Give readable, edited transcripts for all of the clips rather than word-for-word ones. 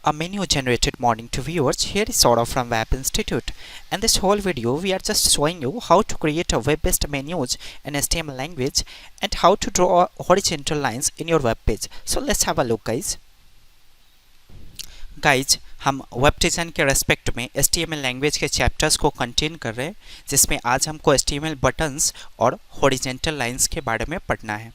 A menu generated morning to viewers. Here is Sora from Web Institute. In this whole video we are just showing you how to create a web based menus in HTML language and how to draw horizontal lines in your web page. So let's have a look guys. हम web design के respect में HTML language के chapters को contain कर रहे हैं, जिसमें आज हमको HTML बटन्स और हॉरिजॉन्टल लाइंस के बारे में पढ़ना है।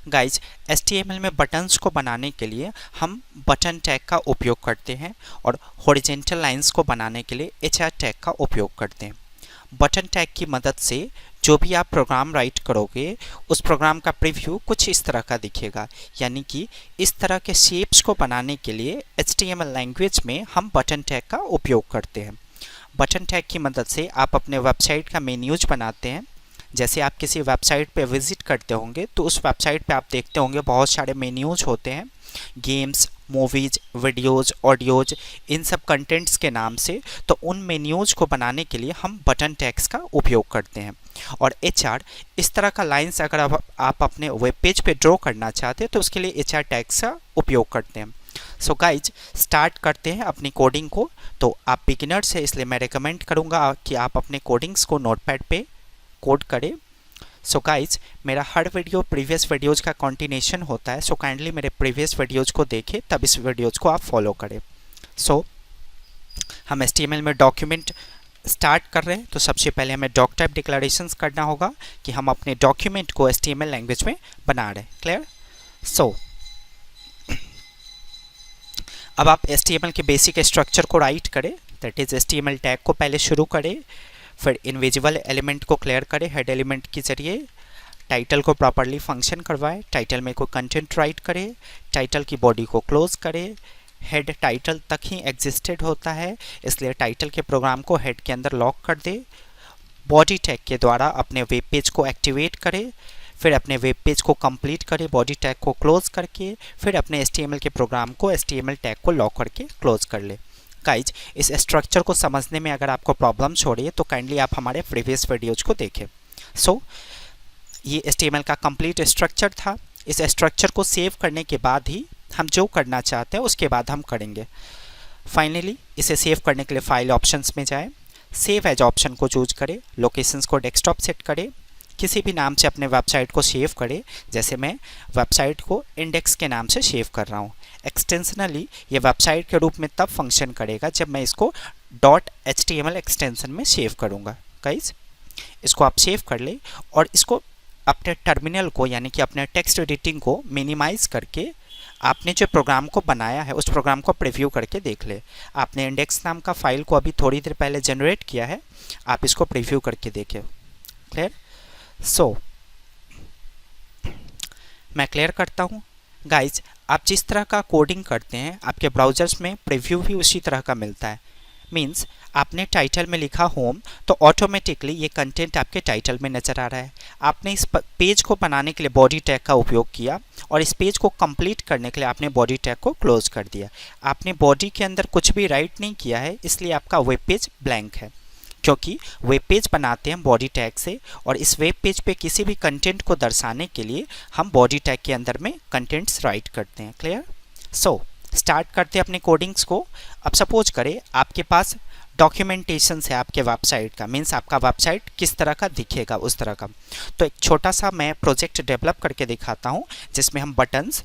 गाइज, HTML में बटन्स को बनाने के लिए हम बटन टैग का उपयोग करते हैं और हॉरिजॉन्टल लाइंस को बनाने के लिए HR टैग का उपयोग करते हैं। बटन टैग की मदद से जो भी आप प्रोग्राम राइट करोगे उस प्रोग्राम का प्रीव्यू कुछ इस तरह का दिखेगा, यानी कि इस तरह के शेप्स को बनाने के लिए HTML लैंग्वेज में हम बटन टैग का उपयोग करते हैं। बटन टैग की मदद से आप अपने वेबसाइट का मेन्यूज बनाते हैं। जैसे आप किसी वेबसाइट पे विजिट करते होंगे तो उस वेबसाइट पे आप देखते होंगे बहुत सारे मेन्यूज होते हैं, गेम्स, मूवीज, वीडियोज़, ऑडियोज, इन सब कंटेंट्स के नाम से। तो उन मेन्यूज को बनाने के लिए हम बटन टैग्स का उपयोग करते हैं। और HR इस तरह का लाइंस अगर आप अपने वेब पेज पे ड्रॉ करना चाहते हैं तो उसके लिए HR टैग्स का उपयोग करते हैं। सो गाइज, स्टार्ट करते हैं अपनी कोडिंग को। तो आप बिगिनर्स है, इसलिए मैं रिकमेंड करूँगा कि आप अपने कोडिंग्स को नोटपैड पे कोड करें। सो गाइज, मेरा हर वीडियो प्रीवियस वीडियोज़ का कंटिन्यूशन होता है, सो काइंडली मेरे प्रीवियस वीडियोज़ को देखें, तब इस वीडियोज़ को आप फॉलो करें। सो हम HTML में डॉक्यूमेंट स्टार्ट कर रहे हैं, तो सबसे पहले हमें डॉक टाइप डिक्लेरेशंस करना होगा कि हम अपने डॉक्यूमेंट को HTML लैंग्वेज में बना रहे हैं। क्लियर? सो अब आप HTML के बेसिक स्ट्रक्चर को राइट करें, दैट इज HTML टैग को पहले शुरू करें, फिर इनविजिबल एलिमेंट को क्लियर करें हेड एलिमेंट के जरिए, टाइटल को प्रॉपरली फंक्शन करवाएं, टाइटल में कोई कंटेंट राइट करें, टाइटल की बॉडी को क्लोज करें। हेड टाइटल तक ही एग्जिस्टेड होता है, इसलिए टाइटल के प्रोग्राम को हेड के अंदर लॉक कर दे। बॉडी टैग के द्वारा अपने वेब पेज को एक्टिवेट करें, फिर अपने वेब पेज को कंप्लीट करें बॉडी टैग को क्लोज करके, फिर अपने HTML के प्रोग्राम को HTML टैग को लॉक करके क्लोज कर ले। गाइज, इस स्ट्रक्चर को समझने में अगर आपको प्रॉब्लम्स हो रही है तो काइंडली आप हमारे प्रीवियस वीडियोज को देखें। सो ये HTML का कंप्लीट स्ट्रक्चर था। इस स्ट्रक्चर को सेव करने के बाद ही हम जो करना चाहते हैं उसके बाद हम करेंगे। फाइनली इसे सेव करने के लिए फाइल ऑप्शंस में जाएं, सेव एज ऑप्शन को चूज करें, लोकेशंस को डेस्कटॉप सेट करें, किसी भी नाम से अपने वेबसाइट को सेव करें। जैसे मैं वेबसाइट को इंडेक्स के नाम से सेव कर रहा हूँ। एक्सटेंशनली ये वेबसाइट के रूप में तब फंक्शन करेगा जब मैं इसको .html एक्सटेंशन में सेव करूँगा। गाइज, इसको आप सेव कर ले और इसको अपने टर्मिनल को, यानी कि अपने टेक्स्ट एडिटिंग को मिनिमाइज करके आपने जो प्रोग्राम को बनाया है उस प्रोग्राम को प्रीव्यू करके देख ले। आपने इंडेक्स नाम का फाइल को अभी थोड़ी देर पहले जनरेट किया है, आप इसको प्रीव्यू करके देखें। क्लियर? सो मैं क्लियर करता हूँ। गाइज, आप जिस तरह का कोडिंग करते हैं आपके ब्राउज़र्स में प्रीव्यू भी उसी तरह का मिलता है। मीन्स आपने टाइटल में लिखा होम तो ऑटोमेटिकली ये कंटेंट आपके टाइटल में नज़र आ रहा है। आपने इस पेज को बनाने के लिए बॉडी टैग का उपयोग किया और इस पेज को कंप्लीट करने के लिए आपने बॉडी टैग को क्लोज कर दिया। आपने बॉडी के अंदर कुछ भी राइट नहीं किया है, इसलिए आपका वेब पेज ब्लैंक है, क्योंकि वेब पेज बनाते हैं बॉडी टैग से और इस वेब पेज पे किसी भी कंटेंट को दर्शाने के लिए हम बॉडी टैग के अंदर में कंटेंट्स राइट करते हैं। क्लियर? सो स्टार्ट करते हैं अपने कोडिंग्स को। अब सपोज करें आपके पास डॉक्यूमेंटेशन है आपके वेबसाइट का, मीन्स आपका वेबसाइट किस तरह का दिखेगा उस तरह का। तो एक छोटा सा मैं प्रोजेक्ट डेवलप करके दिखाता हूँ जिसमें हम बटन्स,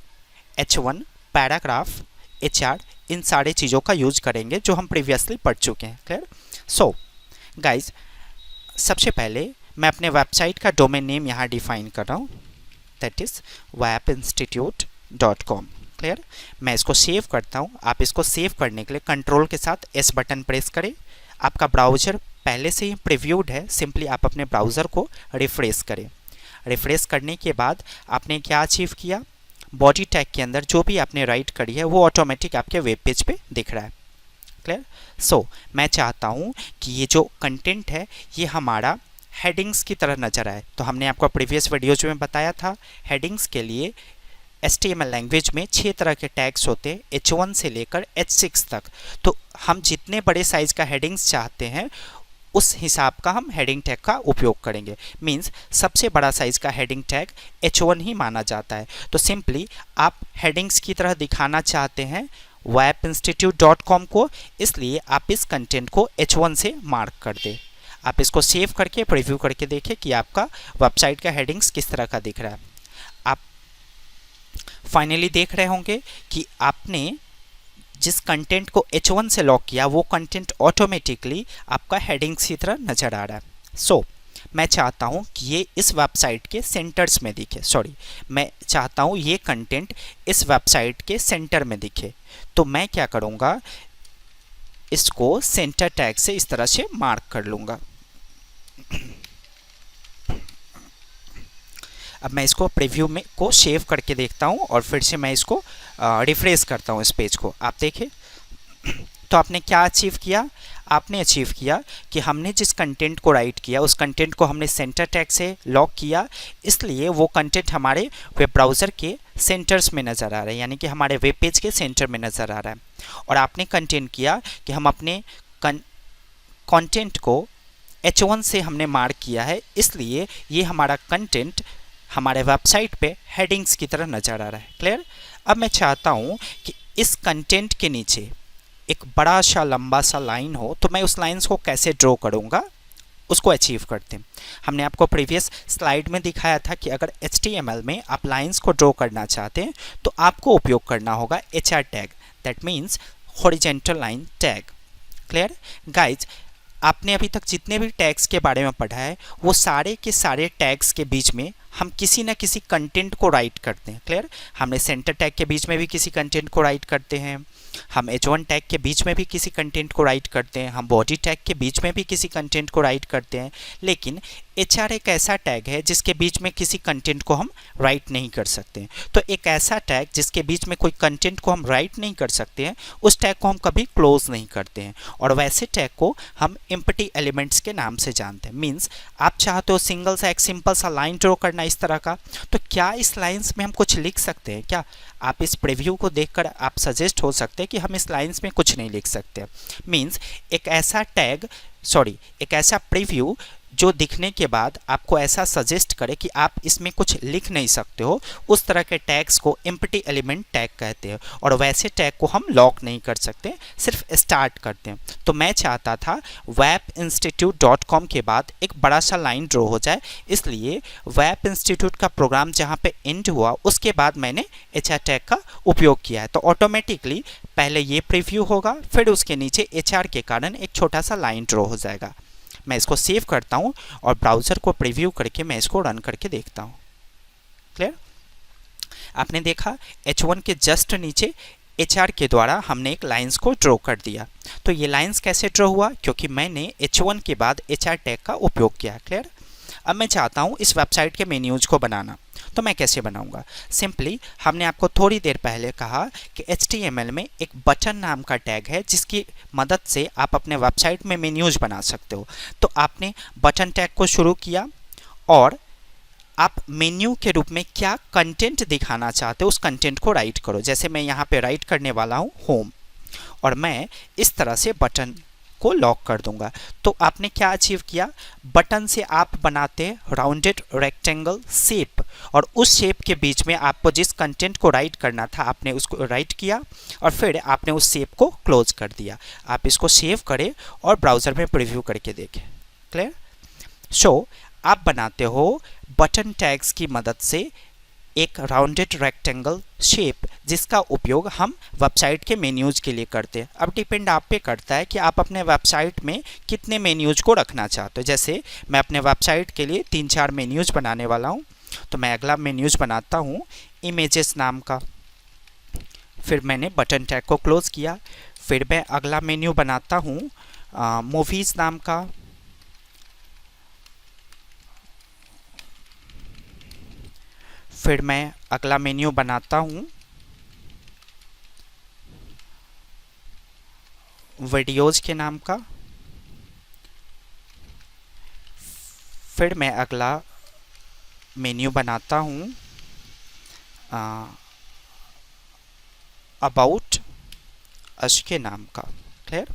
H1, पैराग्राफ, HR, इन सारे चीज़ों का यूज करेंगे जो हम प्रीवियसली पढ़ चुके हैं। क्लियर? सो गाइज, सबसे पहले मैं अपने वेबसाइट का डोमेन नेम यहाँ डिफाइन कर रहा हूँ, दैट इज़ wapinstitute.com। क्लियर? मैं इसको सेव करता हूँ। आप इसको सेव करने के लिए कंट्रोल के साथ S बटन प्रेस करें। आपका ब्राउज़र पहले से ही प्रीव्यूड है, सिंपली आप अपने ब्राउज़र को रिफ्रेश करें। रिफ्रेश करने के बाद आपने क्या अचीव किया, बॉडी टैग के अंदर जो भी आपने राइट करी है वो ऑटोमेटिक आपके वेब पेज पे दिख रहा है। क्लियर? सो मैं चाहता हूँ कि ये जो कंटेंट है ये हमारा हेडिंग्स की तरह नज़र आए। तो हमने आपको प्रीवियस वीडियोज में बताया था हेडिंग्स के लिए HTML लैंग्वेज में 6 तरह के टैग्स होते हैं, H1 से लेकर H6 तक। तो हम जितने बड़े साइज़ का हेडिंग्स चाहते हैं उस हिसाब का हम हेडिंग टैग का उपयोग करेंगे। मींस सबसे बड़ा साइज़ का हेडिंग टैग H1 ही माना जाता है। तो सिंपली आप हेडिंग्स की तरह दिखाना चाहते हैं wapinstitute.com को, इसलिए आप इस कंटेंट को H1 से मार्क कर दें। आप इसको सेव करके प्रीव्यू करके देखें कि आपका वेबसाइट का हेडिंग्स किस तरह का दिख रहा है। आप फाइनली देख रहे होंगे कि आपने जिस कंटेंट को H1 से लॉक किया वो कंटेंट ऑटोमेटिकली आपका हेडिंग्स की तरह नजर आ रहा है। सो मैं चाहता हूं कि ये इस वेबसाइट के सेंटर्स में दिखे, मैं चाहता हूं ये कंटेंट इस वेबसाइट के सेंटर में दिखे। तो मैं क्या करूंगा, इसको सेंटर टैग से इस तरह से मार्क कर लूंगा। अब मैं इसको प्रीव्यू में को सेव करके देखता हूं और फिर से मैं इसको रिफ्रेश करता हूं इस पेज को। आप देखें तो आपने क्या अचीव किया, आपने अचीव किया कि हमने जिस कंटेंट को राइट किया उस कंटेंट को हमने सेंटर टैग से लॉक किया, इसलिए वो कंटेंट हमारे वेब ब्राउज़र के सेंटर्स में नज़र आ रहा है, यानी कि हमारे वेब पेज के सेंटर में नज़र आ रहा है। और आपने कंटेंट किया कि हम अपने कंटेंट को H1 से हमने मार्क किया है, इसलिए ये हमारा कंटेंट हमारे वेबसाइट पे हेडिंग्स की तरह नज़र आ रहा है। क्लियर? अब मैं चाहता हूँ कि इस कंटेंट के नीचे एक बड़ा सा लंबा सा लाइन हो, तो मैं उस लाइन्स को कैसे ड्रॉ करूँगा, उसको अचीव करते हैं। हमने आपको प्रीवियस स्लाइड में दिखाया था कि अगर HTML में आप लाइन्स को ड्रॉ करना चाहते हैं तो आपको उपयोग करना होगा HR tag, that means horizontal line tag. Clear guys? आपने अभी तक जितने भी टैग्स के बारे में पढ़ा है वो सारे के सारे टैग्स के बीच में हम किसी न किसी कंटेंट को राइट करते हैं। क्लियर? हमने सेंटर टैग के बीच में भी किसी कंटेंट को राइट करते हैं, हम H1 टैग के बीच में भी किसी कंटेंट को राइट करते हैं, हम बॉडी टैग के बीच में भी किसी कंटेंट को राइट करते हैं। लेकिन HR एक ऐसा टैग है जिसके बीच में किसी कंटेंट को हम राइट नहीं कर सकते हैं। तो एक ऐसा टैग जिसके बीच में कोई कंटेंट को हम राइट नहीं कर सकते हैं, उस टैग को हम कभी क्लोज नहीं करते हैं, और वैसे टैग को हम एम्प्टी एलिमेंट्स के नाम से जानते हैं। मीन्स आप चाहते हो सिंगल सा एक सिंपल सा लाइन ड्रॉ करना इस तरह का, तो क्या इस लाइन्स में हम कुछ लिख सकते हैं क्या? आप इस प्रीव्यू को देखकर आप सजेस्ट हो सकते हैं कि हम इस लाइन्स में कुछ नहीं लिख सकते। मीन्स एक ऐसा टैग, एक ऐसा प्रीव्यू जो दिखने के बाद आपको ऐसा सजेस्ट करे कि आप इसमें कुछ लिख नहीं सकते हो, उस तरह के टैग्स को एम्प्टी एलिमेंट टैग कहते हैं, और वैसे टैग को हम लॉक नहीं कर सकते, सिर्फ स्टार्ट करते हैं। तो मैं चाहता था wapinstitute.com के बाद एक बड़ा सा लाइन ड्रॉ हो जाए, इसलिए वेब इंस्टीट्यूट का प्रोग्राम जहाँ पे एंड हुआ उसके बाद मैंने HR टैग का उपयोग किया है। तो ऑटोमेटिकली पहले ये प्रीव्यू होगा, फिर उसके नीचे HR के कारण एक छोटा सा लाइन ड्रॉ हो जाएगा। मैं इसको सेव करता हूं और ब्राउज़र को प्रीव्यू करके मैं इसको रन करके देखता हूं। क्लियर? आपने देखा H1 के जस्ट नीचे HR के द्वारा हमने एक लाइंस को ड्रॉ कर दिया। तो ये लाइंस कैसे ड्रॉ हुआ? क्योंकि मैंने H1 के बाद HR टैग का उपयोग किया। क्लियर? अब मैं चाहता हूं इस वेबसाइट के मेन्यूज को बनाना, तो मैं कैसे बनाऊंगा? सिंपली हमने आपको थोड़ी देर पहले कहा कि HTML में एक बटन नाम का टैग है जिसकी मदद से आप अपने वेबसाइट में मेन्यूज बना सकते हो। तो आपने बटन टैग को शुरू किया और आप मेन्यू के रूप में क्या कंटेंट दिखाना चाहते हो उस कंटेंट को राइट करो। जैसे मैं यहाँ पे राइट करने वाला हूँ होम, और मैं इस तरह से बटन को लॉक कर दूंगा। तो आपने क्या अचीव किया? बटन से आप बनाते हैं राउंडेड रेक्टेंगल शेप, और उस शेप के बीच में आपको जिस कंटेंट को राइट करना था आपने उसको राइट किया और फिर आपने उस शेप को क्लोज कर दिया। आप इसको सेव करें और ब्राउज़र में प्रीव्यू करके देखें। क्लियर? सो आप बनाते हो बटन टैग्स की मदद से एक राउंडेड रेक्टेंगल शेप जिसका उपयोग हम वेबसाइट के मेन्यूज के लिए करते हैं। अब डिपेंड आप पे करता है कि आप अपने वेबसाइट में कितने मेन्यूज को रखना चाहते हो। जैसे मैं अपने वेबसाइट के लिए 3-4 मेन्यूज बनाने वाला हूँ, तो मैं अगला मेन्यूज बनाता हूँ इमेजेस नाम का, फिर मैंने बटन टैग को क्लोज किया। फिर मैं अगला मेन्यू बनाता हूँ मूवीज़ नाम का, फिर मैं अगला मेन्यू बनाता हूँ वीडियोज़ के नाम का, फिर मैं अगला मेन्यू बनाता हूँ अबाउट अस के नाम का। क्लियर?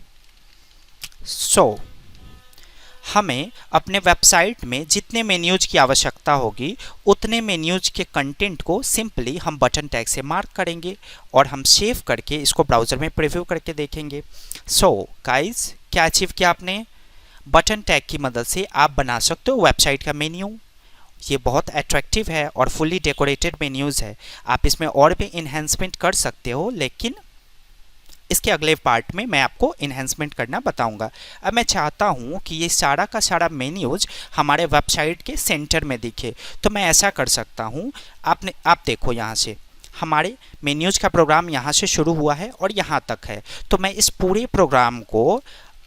सो हमें अपने वेबसाइट में जितने मेन्यूज की आवश्यकता होगी उतने मेन्यूज के कंटेंट को सिंपली हम बटन टैग से मार्क करेंगे और हम सेव करके इसको ब्राउज़र में प्रीव्यू करके देखेंगे। सो गाइस, क्या अचीव किया आपने? बटन टैग की मदद से आप बना सकते हो वेबसाइट का मेन्यू। ये बहुत अट्रैक्टिव है और फुल्ली डेकोरेटेड मेन्यूज़ है। आप इसमें और भी इन्हेंसमेंट कर सकते हो, लेकिन इसके अगले पार्ट में मैं आपको इन्हेंसमेंट करना बताऊंगा। अब मैं चाहता हूं कि ये सारा का सारा मेन्यूज हमारे वेबसाइट के सेंटर में दिखे, तो मैं ऐसा कर सकता हूं। आप देखो, यहाँ से हमारे मेन्यूज का प्रोग्राम यहाँ से शुरू हुआ है और यहाँ तक है। तो मैं इस पूरे प्रोग्राम को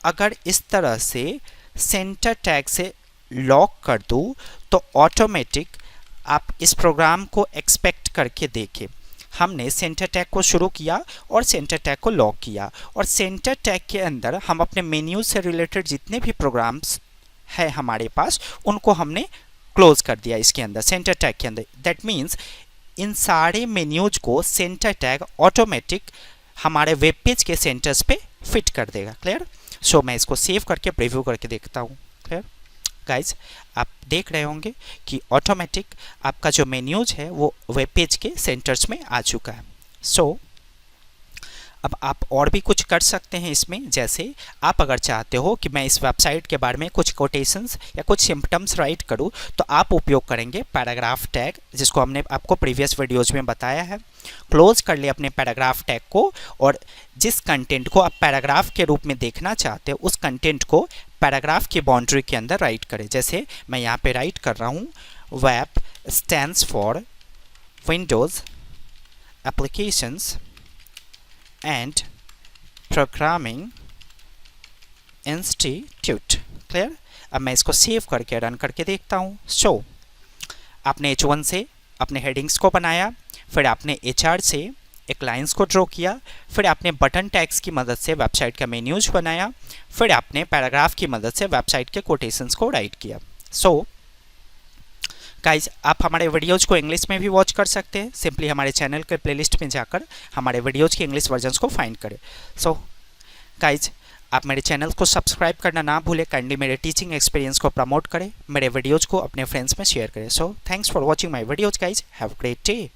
अगर इस तरह से सेंटर टैग से लॉक कर दूँ तो ऑटोमेटिक आप इस प्रोग्राम को एक्सपेक्ट करके देखें। हमने सेंटर टैग को शुरू किया और सेंटर टैग को लॉक किया, और सेंटर टैग के अंदर हम अपने मेन्यू से रिलेटेड जितने भी प्रोग्राम्स है हमारे पास उनको हमने क्लोज कर दिया इसके अंदर, सेंटर टैग के अंदर। दैट मीन्स इन सारे मेन्यूज को सेंटर टैग ऑटोमेटिक हमारे वेब पेज के सेंटर्स पे फिट कर देगा। क्लियर? सो मैं इसको सेव करके प्रीव्यू करके देखता हूँ। क्लियर गाइज, आप देख रहे होंगे कि ऑटोमेटिक आपका जो मेन्यूज है वो वेब पेज के सेंटर्स में आ चुका है। सो अब आप और भी कुछ कर सकते हैं इसमें। जैसे आप अगर चाहते हो कि मैं इस वेबसाइट के बारे में कुछ कोटेशंस या कुछ सिम्पटम्स राइट करूं, तो आप उपयोग करेंगे पैराग्राफ टैग, जिसको हमने आपको प्रीवियस वीडियोज में बताया है। क्लोज कर ले अपने पैराग्राफ टैग को, और जिस कंटेंट को आप पैराग्राफ के रूप में देखना चाहते हो उस कंटेंट को पैराग्राफ की बाउंड्री के अंदर राइट करें। जैसे मैं यहाँ पे राइट कर रहा हूँ, web stands for Windows applications and programming institute. Clear? अब मैं इसको सेव करके रन करके देखता हूँ। सो आपने H1 से अपने हेडिंग्स को बनाया, फिर आपने HR से एक लाइंस को ड्रॉ किया, फिर आपने बटन टैग्स की मदद से वेबसाइट का मेन्यूज बनाया, फिर आपने पैराग्राफ की मदद से वेबसाइट के कोटेशंस को राइट किया। सो गाइज, आप हमारे वीडियोज़ को इंग्लिश में भी वॉच कर सकते हैं। सिंपली हमारे चैनल के प्लेलिस्ट में जाकर हमारे वीडियोज़ के इंग्लिश वर्जन्स को फाइंड करें। सो गाइज, आप मेरे चैनल को सब्सक्राइब करना ना भूलें। काइंडली मेरे टीचिंग एक्सपीरियंस को प्रमोट करें, मेरे वीडियोज़ को अपने फ्रेंड्स में शेयर करें। So thanks for watching my videos guys, have a great day.